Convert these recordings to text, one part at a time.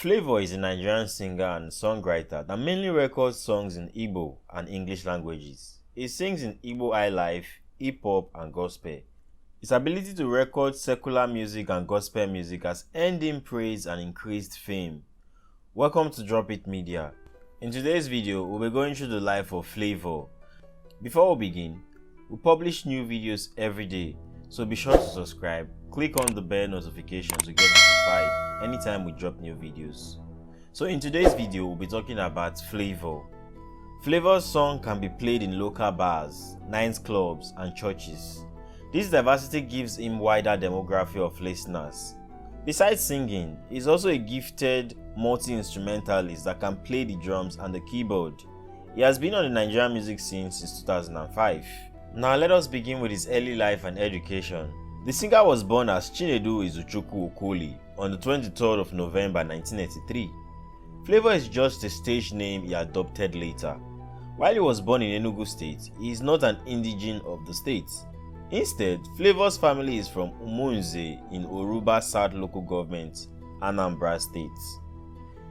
Flavour is a Nigerian singer and songwriter that mainly records songs in Igbo and English languages. He sings in Igbo highlife, hip-hop and gospel. His ability to record secular music and gospel music has earned him praise and increased fame. Welcome to Drop It Media. In today's video, we'll be going through the life of Flavour. Before we begin, we publish new videos every day, so be sure to subscribe, click on the bell notification to get notified anytime we drop new videos. So in today's video, we'll be talking about Flavour. Flavour's song can be played in local bars, nightclubs and churches. This diversity gives him wider demography of listeners. Besides singing, he's also a gifted multi-instrumentalist that can play the drums and the keyboard. He has been on the Nigerian music scene since 2005. Now let us begin with his early life and education. The singer was born as Chinedu Izuchukwu Okoli on the 23rd of November 1983. Flavour is just a stage name he adopted later. While he was born in Enugu State, he is not an indigene of the state. Instead, Flavour's family is from Umunze in Oruba South Local Government, Anambra State.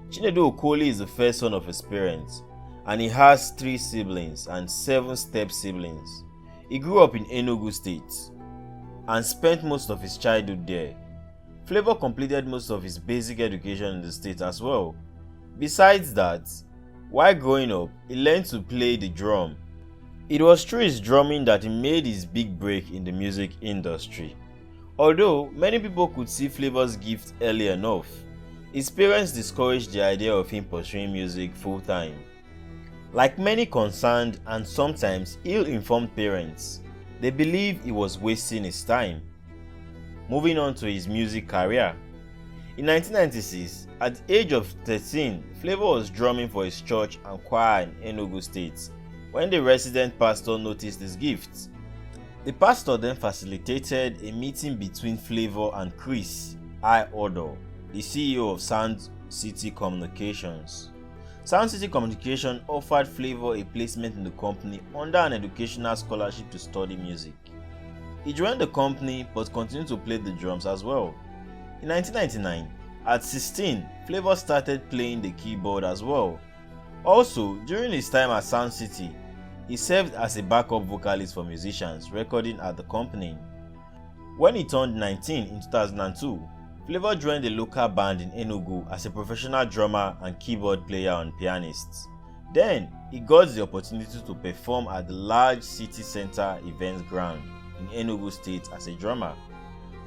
Chinedu Okoli is the first son of his parents, and he has 3 siblings and 7 step-siblings. He grew up in Enugu State and spent most of his childhood there. Flavour completed most of his basic education in the state as well. Besides that, while growing up, he learned to play the drum. It was through his drumming that he made his big break in the music industry. Although many people could see Flavour's gift early enough, his parents discouraged the idea of him pursuing music full-time. Like many concerned and sometimes ill-informed parents, they believed he was wasting his time. Moving on to his music career. In 1996, at the age of 13, Flavour was drumming for his church and choir in Enugu State when the resident pastor noticed his gifts. The pastor then facilitated a meeting between Flavour and Chris I. the CEO of Sound City Communications. Sound City Communication offered Flavour a placement in the company under an educational scholarship to study music. He joined the company but continued to play the drums as well. In 1999, at 16, Flavour started playing the keyboard as well. Also, during his time at Sound City, he served as a backup vocalist for musicians recording at the company. When he turned 19 in 2002, Flavour joined a local band in Enugu as a professional drummer and keyboard player and pianist. Then, he got the opportunity to perform at the large city center events ground in Enugu State as a drummer.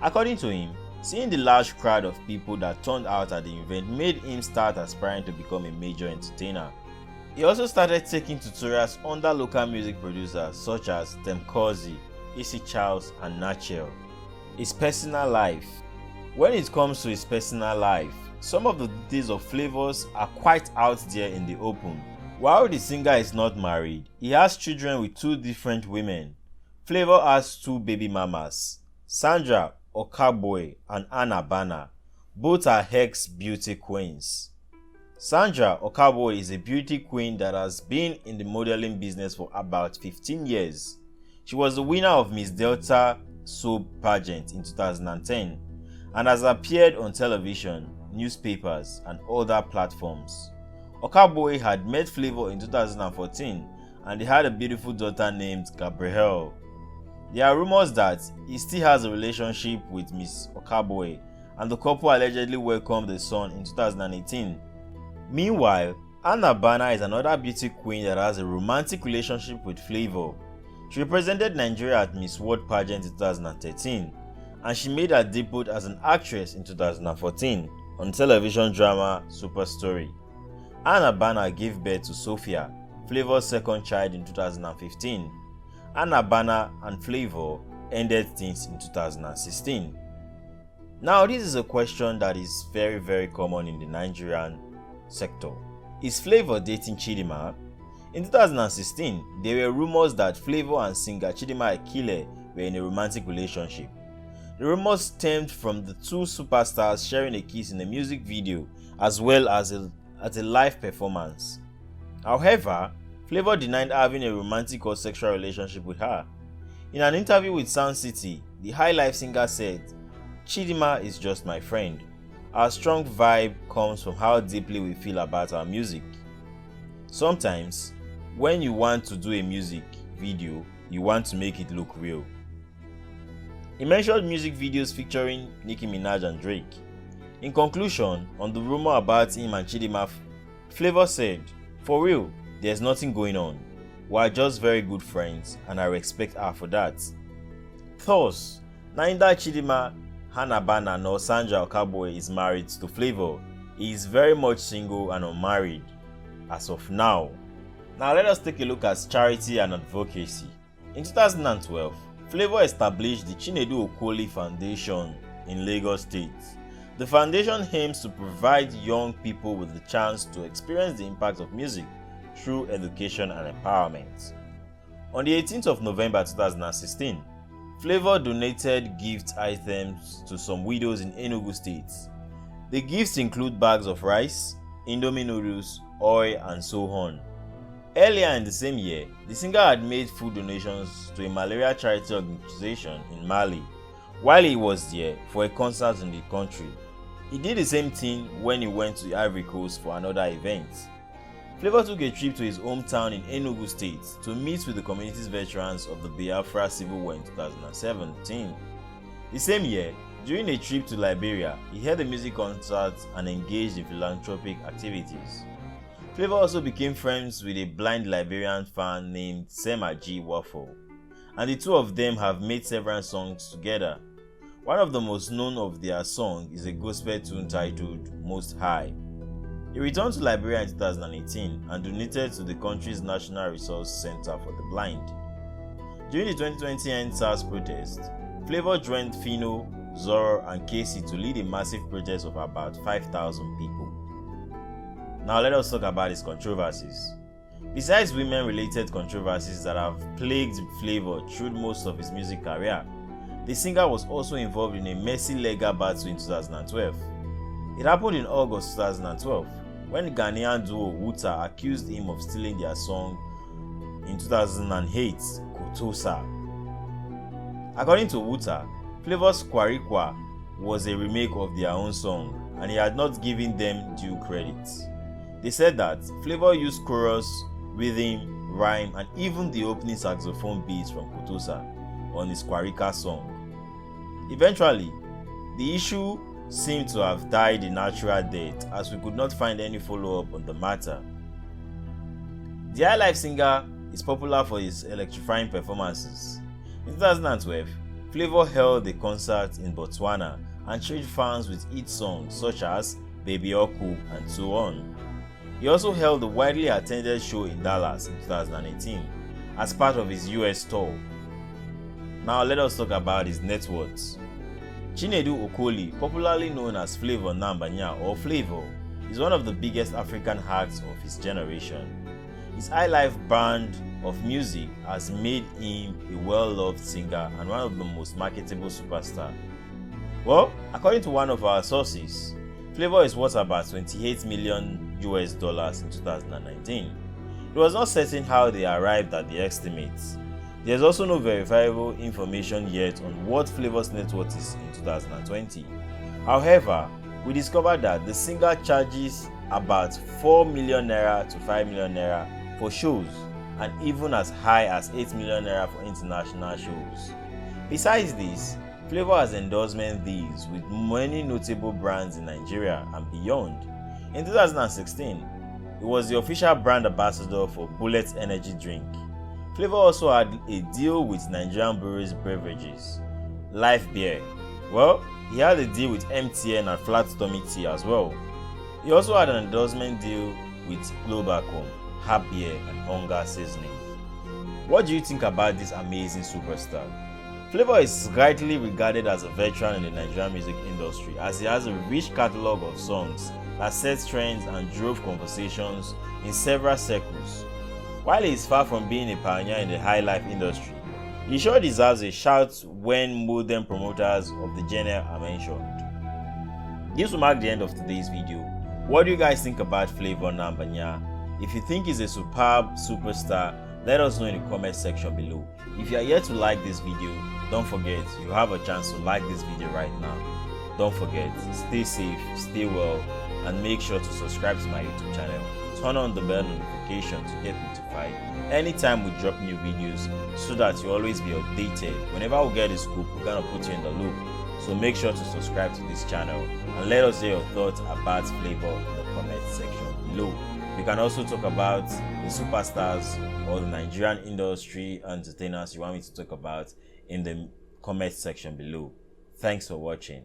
According to him, seeing the large crowd of people that turned out at the event made him start aspiring to become a major entertainer. He also started taking tutorials under local music producers such as Temkozi, Issy Charles and Nachel. His personal life. When it comes to his personal life, some of the details of Flavour's are quite out there in the open. While the singer is not married, he has children with 2 different women. Flavour has 2 baby mamas, Sandra Okaboy and Anna Bana. Both are ex-beauty queens. Sandra Okaboy is a beauty queen that has been in the modeling business for about 15 years. She was the winner of Miss Delta soap pageant in 2010 and has appeared on television, newspapers and other platforms. Okaboy had met Flavour in 2014 and they had a beautiful daughter named Gabrielle. There are rumors that he still has a relationship with Miss Okaboy and the couple allegedly welcomed a son in 2018. Meanwhile, Anna Bana is another beauty queen that has a romantic relationship with Flavour. She represented Nigeria at Miss World pageant in 2013 and she made her debut as an actress in 2014 on television drama Super Story. Anna Bana gave birth to Sophia, Flavour's second child, in 2015. Anna Bana and Flavour ended things in 2016. Now this is a question that is very common in the Nigerian sector. Is Flavour dating Chidinma? In 2016, there were rumors that Flavour and singer Chidinma Ekile were in a romantic relationship. The rumors stemmed from the 2 superstars sharing a kiss in a music video as well as at a live performance. However, Flavour denied having a romantic or sexual relationship with her. In an interview with Sound City, the High Life singer said, "Chidinma is just my friend. Our strong vibe comes from how deeply we feel about our music. Sometimes, when you want to do a music video, you want to make it look real. He mentioned music videos featuring Nicki Minaj and Drake. In conclusion, on the rumor about him and Chidinma, Flavour said, "For real, there's nothing going on. We are just very good friends and I respect her for that." Thus, neither Chidinma, Hannah Bana nor Sandra Okaboy is married to Flavour. He is very much single and unmarried as of now. Now let us take a look at charity and advocacy. In 2012, Flavour established the Chinedu Okoli Foundation in Lagos State. The foundation aims to provide young people with the chance to experience the impact of music through education and empowerment. On the 18th of November 2016, Flavour donated gift items to some widows in Enugu State. The gifts include bags of rice, Indomie noodles, oil, and so on. Earlier in the same year, the singer had made food donations to a malaria charity organization in Mali while he was there for a concert in the country. He did the same thing when he went to the Ivory Coast for another event. Flavour took a trip to his hometown in Enugu State to meet with the community's veterans of the Biafra Civil War in 2017. The same year, during a trip to Liberia, he held a music concert and engaged in philanthropic activities. Flavour also became friends with a blind Liberian fan named Sema G. Waffle, and the two of them have made several songs together. One of the most known of their songs is a gospel tune titled Most High. He returned to Liberia in 2018 and donated to the country's National Resource Center for the Blind. During the 2020 EndSARS protest, Flavour joined Phyno, Zoro, and Casey to lead a massive protest of about 5,000 people. Now let us talk about his controversies. Besides women-related controversies that have plagued Flavour through most of his music career, the singer was also involved in a messy legal battle in 2012. It happened in August 2012 when Ghanaian duo Wuta accused him of stealing their song in 2008, Kotosa. According to Wuta, Flavour's Kwarikwa was a remake of their own song and he had not given them due credit. They said that Flavour used chorus, rhythm, rhyme, and even the opening saxophone beats from Kotosa on his Kwarika song. Eventually, the issue seemed to have died a natural death as we could not find any follow-up on the matter. The highlife singer is popular for his electrifying performances. In 2012, Flavour held a concert in Botswana and treated fans with hit songs such as Baby Oku and so on. He also held a widely attended show in Dallas in 2018 as part of his US tour. Now let us talk about his net worth. Chinedu Okoli, popularly known as Flavour Nambanya or Flavour, is one of the biggest African acts of his generation. His highlife brand of music has made him a well-loved singer and one of the most marketable superstars. Well, according to one of our sources, Flavour is worth about $28 million in 2019. It was not certain how they arrived at the estimates. There is also no verifiable information yet on what Flavour's net worth is in 2020. However, we discovered that the singer charges about 4 million naira to 5 million naira for shows and even as high as 8 million naira for international shows. Besides this, Flavour has endorsement deals with many notable brands in Nigeria and beyond. In 2016, he was the official brand ambassador for Bullet Energy Drink. Flavour also had a deal with Nigerian breweries beverages, Life Beer. Well, he had a deal with MTN and Flat Tummy Tea as well. He also had an endorsement deal with Globacom, Hab Beer and Hunger Seasoning. What do you think about this amazing superstar? Flavour is rightly regarded as a veteran in the Nigerian music industry as he has a rich catalogue of songs that set trends and drove conversations in several circles. While he is far from being a pioneer in the high-life industry, he sure deserves a shout when modern promoters of the genre are mentioned. This will mark the end of today's video. What do you guys think about Flavour Nambanya? If you think he's a superb superstar, let us know in the comment section below. If you are yet to like this video, don't forget you have a chance to like this video right now. Don't forget, stay safe, stay well, and make sure to subscribe to my YouTube channel. Turn on the bell notification to get notified anytime we drop new videos so that you always be updated. Whenever we get a scoop, we're gonna put you in the loop. So make sure to subscribe to this channel and let us hear your thoughts about Flavour in the comment section below. We can also talk about the superstars or the Nigerian industry entertainers you want me to talk about in the comment section below. Thanks for watching.